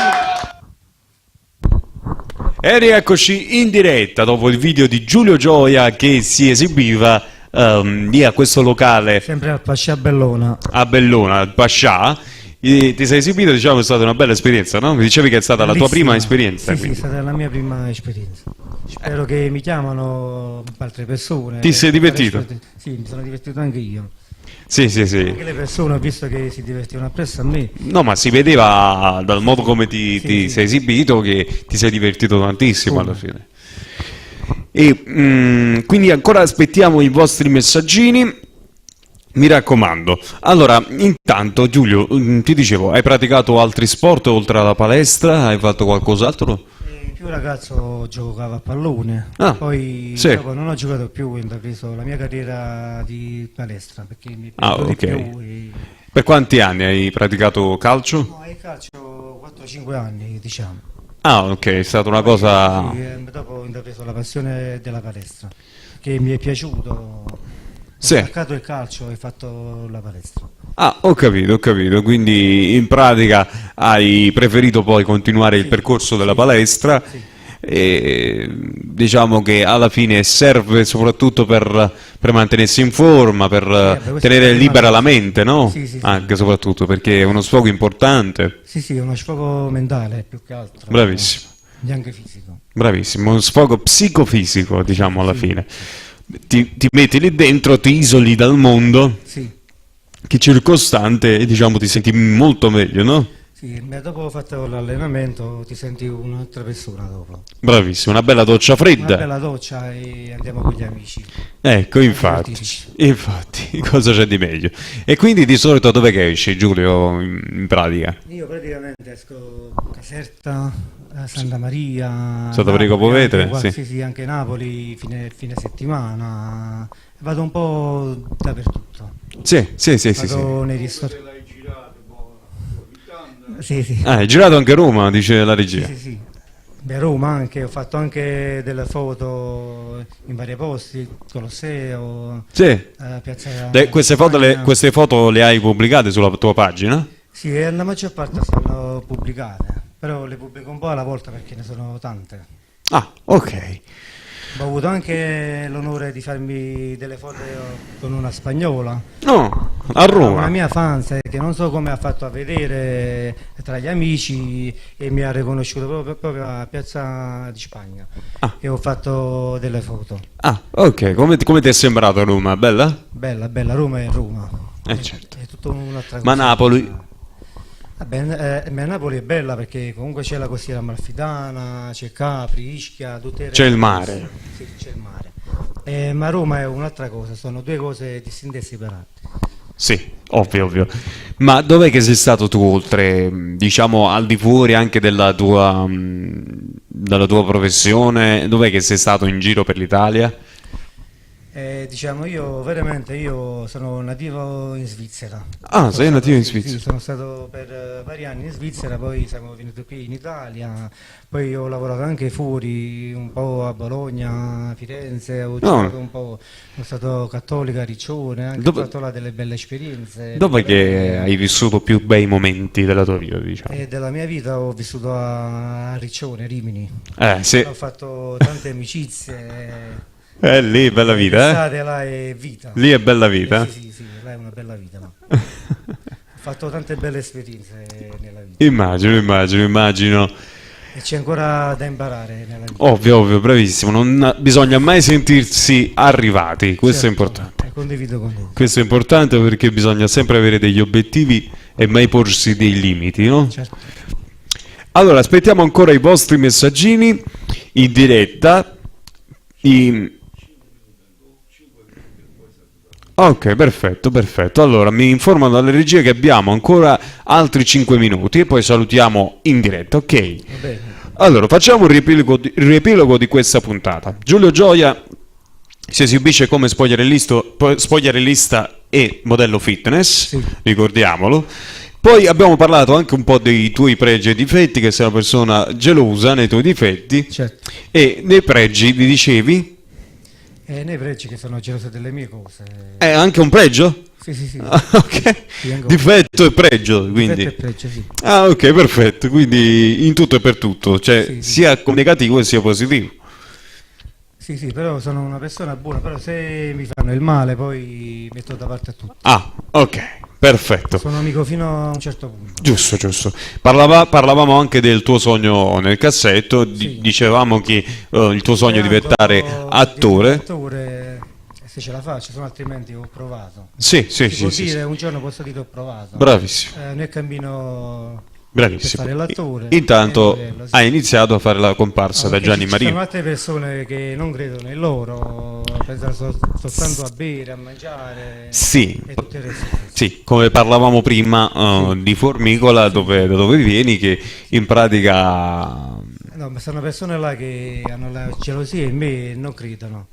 E rieccoci in diretta dopo il video di Giulio Gioia che si esibiva lì a questo locale Sempre al Pascià Bellona. a Bellona, al Pascià. Ti sei esibito, diciamo, è stata una bella esperienza, no? Mi dicevi che è stata la tua Bellissima. prima esperienza. Sì, sì, è quindi. stata la mia prima esperienza. Spero che mi chiamano altre persone. Ti sei divertito? Sì, mi sono divertito anche io. Sì, sì, sì. Anche le persone ho visto che si divertivano appresso a me. No, ma si vedeva dal modo come ti Sì. sei esibito che ti sei divertito tantissimo alla fine. E quindi ancora aspettiamo i vostri messaggini. Mi raccomando. Allora, intanto Giulio, ti dicevo, hai praticato altri sport oltre alla palestra? Hai fatto qualcos'altro? Più ragazzo giocavo a pallone, Ah, poi sì. dopo non ho giocato più, ho intrapreso la mia carriera di palestra perché mi è Ah, piaciuto ok. di più. Per quanti anni hai praticato calcio? No, il calcio 4-5 anni, diciamo. Ah, ok, è stata una cosa... Dopo ho intrapreso la passione della palestra, che mi è piaciuto. Ho Sì. staccato il calcio e fatto la palestra. Ah, ho capito, quindi in pratica hai preferito poi continuare il percorso della palestra e diciamo che alla fine serve soprattutto per mantenersi in forma, per questa tenere è una libera cosa. la mente, no? Sì, sì, sì. Anche soprattutto perché è uno sfogo importante. Sì, sì, è uno sfogo mentale più che altro. Bravissimo. Neanche fisico. Bravissimo, uno sfogo psicofisico, diciamo alla fine. Ti metti lì dentro, ti isoli dal mondo Sì. che circostante e diciamo ti senti molto meglio, no? Sì, ma dopo fatto l'allenamento ti senti un'altra persona dopo. Bravissimo, una bella doccia Una fredda. bella doccia e andiamo con gli amici. Ecco, infatti, divertirci. cosa c'è di meglio? E quindi di solito dove che esci, Giulio, in pratica? Io praticamente esco a Caserta, a Santa Maria, Santa Maria Napoli, Capua Vetere, anche, sì. sì, anche Napoli, fine settimana. Vado un po' dappertutto. Sì. Vado nei ristoranti. Sì, sì. Ah, hai girato anche a Roma, dice la regia. Sì, sì. Beh, a Roma anche, ho fatto anche delle foto in vari posti, Colosseo, Sì. Piazza Queste foto le hai pubblicate sulla tua pagina? Sì, la maggior parte sono pubblicate, però le pubblico un po' alla volta perché ne sono tante. Ah, ok. Ho avuto anche l'onore di farmi delle foto con una spagnola, No, a una Roma. mia fan che non so come ha fatto a vedere tra gli amici e mi ha riconosciuto proprio a Piazza di Spagna. Ah. E ho fatto delle foto. Ah, ok. Come ti è sembrato Roma? Bella? Bella, bella, Roma è Roma. Certo. È tutto un'altra cosa. Ma Napoli? Vabbè, ma Napoli è bella perché comunque c'è la costiera amalfitana, c'è Capri, Ischia, tutte C'è il mare. Sì, c'è il mare. Ma Roma è un'altra cosa, sono due cose distinte e separate. Sì, ovvio. Ma dov'è che sei stato tu oltre, diciamo, al di fuori anche della tua professione? Dov'è che sei stato in giro per l'Italia? Diciamo, io sono nativo in Svizzera. Ah, sei nativo in Sì, Svizzera. sì, sono stato per vari anni in Svizzera, poi siamo venuti qui in Italia, poi ho lavorato anche fuori, un po' a Bologna, a Firenze, ho girato un po', sono stato cattolica a Riccione, anche ho fatto là delle belle esperienze. Dov'è che hai vissuto più bei momenti della tua vita, diciamo? E della mia vita ho vissuto a Riccione, Rimini. Sì. Ho fatto tante amicizie. Lì è bella vita, eh? L'estate là è vita. Lì è bella vita. Sì, là è una bella vita. Là. Ho fatto tante belle esperienze nella vita. Immagino. E c'è ancora da imparare nella vita. Ovvio, bravissimo. Non bisogna mai sentirsi arrivati, questo è Certo, importante. Condivido con te. Questo è importante perché bisogna sempre avere degli obiettivi e mai porsi dei limiti, no? Certo. Allora, aspettiamo ancora i vostri messaggini in diretta. Ok, perfetto. Allora, mi informano dalle regie che abbiamo ancora altri 5 minuti e poi salutiamo in diretta, ok? Va bene. Allora, facciamo un riepilogo di questa puntata. Giulio Gioia si esibisce come spogliarellista e modello fitness, Sì. ricordiamolo. Poi abbiamo parlato anche un po' dei tuoi pregi e difetti, che sei una persona gelosa nei tuoi difetti. Certo. E nei pregi mi dicevi? E nei pregi che sono geloso delle mie cose. È anche un pregio? Sì, sì, sì. Ah, ok. Sì, ancora. Difetto e pregio, quindi. Difetto e pregio, sì. Ah, ok, perfetto. Quindi in tutto e per tutto, cioè Sì, sì. sia negativo sia positivo. Sì, sì, però sono una persona buona, però se mi fanno il male poi metto da parte a tutti. Ah, ok, perfetto. Sono amico fino a un certo punto. Giusto, giusto. Parlavamo anche del tuo sogno nel cassetto, Sì. dicevamo che il tuo sogno è diventare Diventare attore. attore, se ce la faccio, se no altrimenti ho provato. Sì, sì, Si può sì, dire, sì. un giorno posso dire ho provato. Bravissimo, Nel cammino bravissimo. per fare l'attore. Intanto è bello, sì. hai iniziato a fare la comparsa da Perché Gianni ci sono Marino. altre persone che non credono in loro, pensano soltanto a bere, a mangiare Sì. e tutto il resto. Sì, come parlavamo prima di Formicola, da dove vieni, che in pratica. No, ma sono persone là che hanno la gelosia in me e non credono.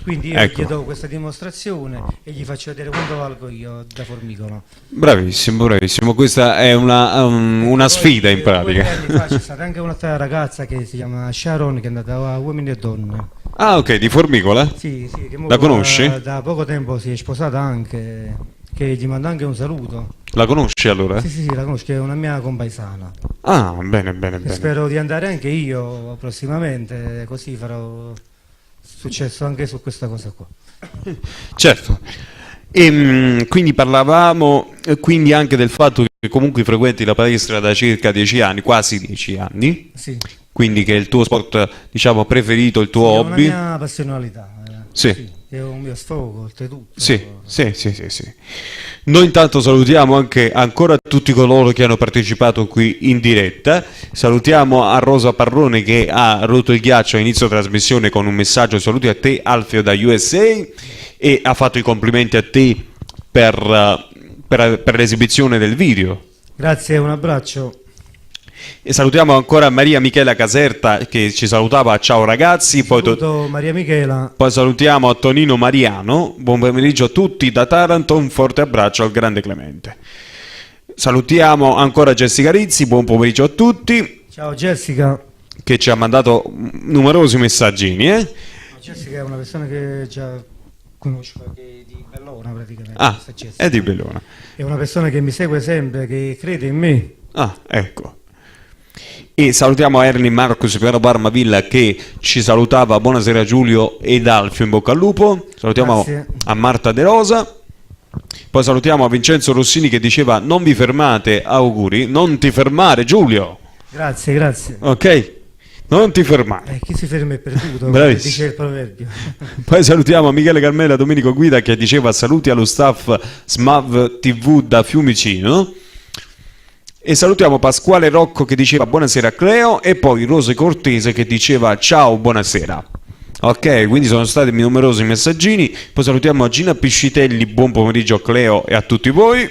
Quindi io Ecco. gli do questa dimostrazione e gli faccio vedere quanto valgo io da Formicolo. Bravissimo, bravissimo. Questa è una sfida in Poi, 2 pratica. anni fa c'è stata anche un'altra ragazza che si chiama Sharon che è andata a Uomini e Donne. Ah, ok, di Formicola? Sì, sì, che mo La conosci? Da poco tempo si è sposata anche, che gli mando anche un saluto. La conosci allora? Sì, sì, sì, la conosco, è una mia compaesana. Ah, bene, bene, E bene. spero di andare anche io prossimamente, così farò successo anche su questa cosa qua. Certo. Quindi parlavamo quindi anche del fatto che comunque frequenti la palestra da circa 10 anni, quasi 10 anni, Sì, quindi che è il tuo sport, diciamo, preferito, il tuo è hobby. una mia passionalità. Sì. È un mio sfogo, oltretutto. Sì, sì, sì, sì, sì. Noi intanto salutiamo anche ancora tutti coloro che hanno partecipato qui in diretta. Salutiamo a Rosa Parrone che ha rotto il ghiaccio a inizio trasmissione con un messaggio: saluti a te Alfio da USA, e ha fatto i complimenti a te per l'esibizione del video. Grazie, un abbraccio. E salutiamo ancora Maria Michela Caserta che ci salutava, ciao ragazzi, Saluto Maria Michela. poi salutiamo a Tonino Mariano, buon pomeriggio a tutti da Taranto, un forte abbraccio al grande Clemente. Salutiamo ancora Jessica Rizzi, buon pomeriggio a tutti, Ciao Jessica. che ci ha mandato numerosi messaggini. Jessica è una persona che già conosco, che è di Bellona praticamente. Ah, questa Jessica. è di Bellona. È una persona che mi segue sempre, che crede in me. Ah, ecco. E salutiamo Ernie Marcus Piero Barmavilla che ci salutava, buonasera Giulio ed Alfio, in bocca al lupo. Salutiamo Grazie. a Marta De Rosa. Poi salutiamo a Vincenzo Rossini che diceva non vi fermate, auguri, non ti fermare Giulio, Grazie, grazie. ok? Non ti fermare. Chi si ferma è perduto, come Bravissimo. dice il proverbio. Poi salutiamo Michele Carmela Domenico Guida che diceva saluti allo staff SMAV TV da Fiumicino. E salutiamo Pasquale Rocco che diceva buonasera Cleo, e poi Rose Cortese che diceva ciao, buonasera. Ok, quindi sono stati numerosi messaggini. Poi salutiamo Gina Piscitelli, buon pomeriggio a Cleo e a tutti voi.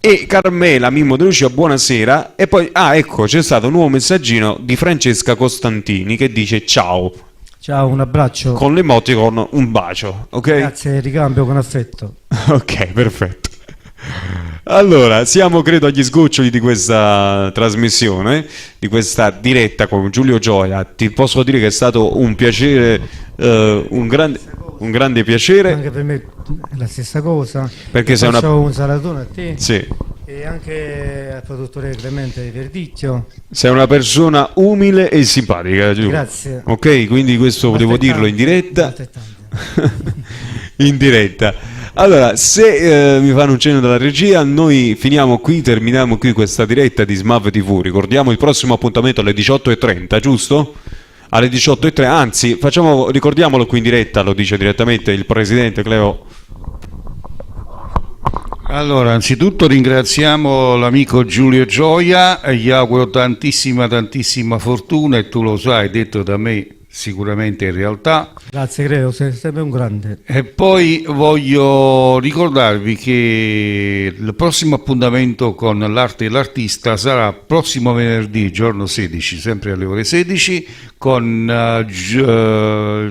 E Carmela Mimmo De Lucia, buonasera. E poi, ecco, c'è stato un nuovo messaggino di Francesca Costantini che dice ciao, Ciao, un abbraccio. con l'emoticon un bacio, ok? Grazie, ricambio con affetto. Ok, perfetto. Allora, siamo credo agli sgoccioli di questa trasmissione, di questa diretta con Giulio Gioia. Ti posso dire che è stato un piacere, un grande piacere. Anche per me è la stessa cosa. Perché sei Faccio un salatone a te Sì, e anche al produttore Clemente Verdicchio. sei una persona umile e simpatica, Giulio. Grazie. Ok, quindi questo volevo dirlo in diretta. Altrettanto. In diretta. Allora, se mi fanno un cenno dalla regia, noi finiamo qui, terminiamo qui questa diretta di SMAV TV. Ricordiamo il prossimo appuntamento alle 18:30, giusto? Alle 18:30, anzi, ricordiamolo qui in diretta, lo dice direttamente il presidente Cleo. Allora, anzitutto ringraziamo l'amico Giulio Gioia e gli auguro tantissima fortuna, e tu lo sai, detto da me sicuramente in realtà. Grazie, Creo, sei sempre un grande. E poi voglio ricordarvi che il prossimo appuntamento con l'arte e l'artista sarà prossimo venerdì, giorno 16, sempre alle ore 16, con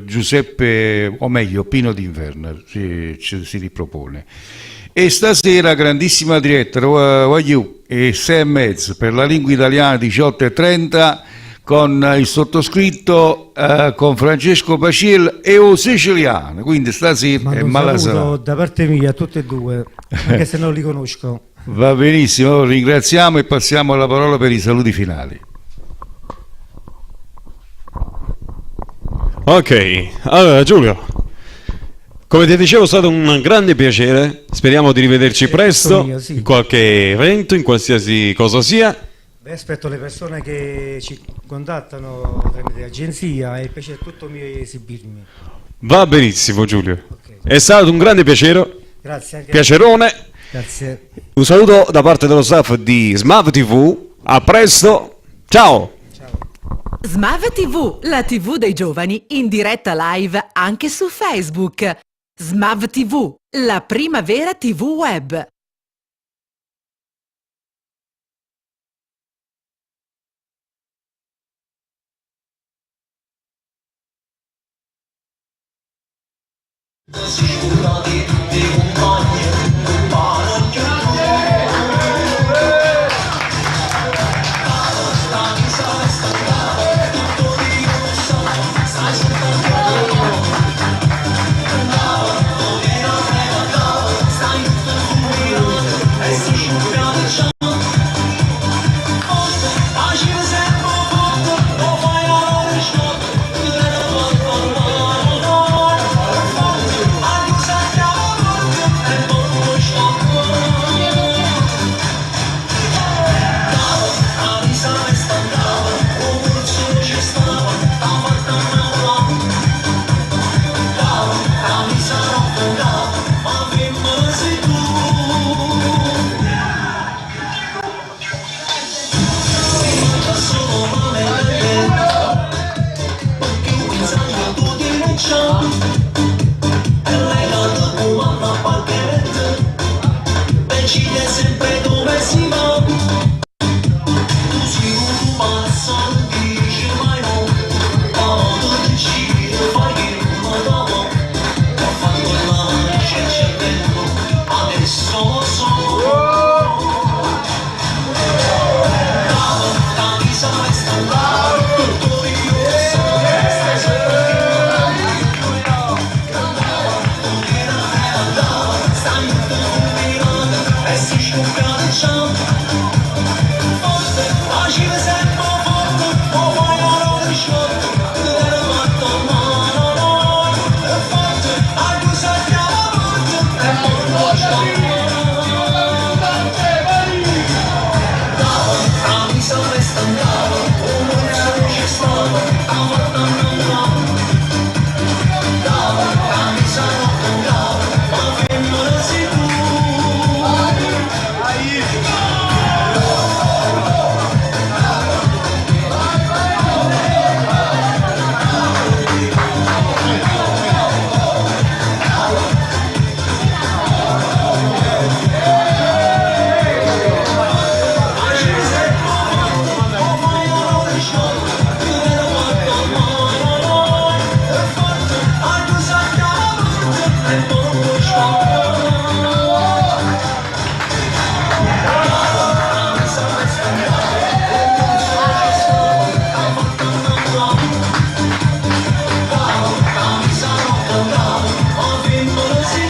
Giuseppe, o meglio Pino D'Inverno, si ripropone. E stasera grandissima diretta, voglio, e 6:30 per la lingua italiana 18:30 con il sottoscritto, con Francesco Pacil e o siciliano, quindi stasera Ma è un Malasà. saluto da parte mia a tutti e due, anche se non li conosco. Va benissimo, ringraziamo e passiamo la parola per i saluti finali. Ok, allora Giulio, come ti dicevo è stato un grande piacere, speriamo di rivederci presto, mio, sì. in qualche evento, in qualsiasi cosa sia. Beh, aspetto le persone che ci contattano tramite agenzia, è il piacere tutto mio esibirmi. Va benissimo Giulio, Ok. è stato un grande piacere, Grazie anche piacerone, Grazie. un saluto da parte dello staff di SMAV TV, a presto, ciao! Smav TV, la TV dei giovani, in diretta live anche su Facebook. Smav TV, la prima vera TV web. Sicura di tutti i compagni, non pare più decide sempre dove si va. Tu sicuro passa, non dici mai no. Quando decide fai che non dopo. Ho fatto la scelta dentro, adesso lo so. Bravo, camisa e standard, tutto io so. Stai sempre si sciuppiano il ciao. Forte, agile sempre forte, oh vai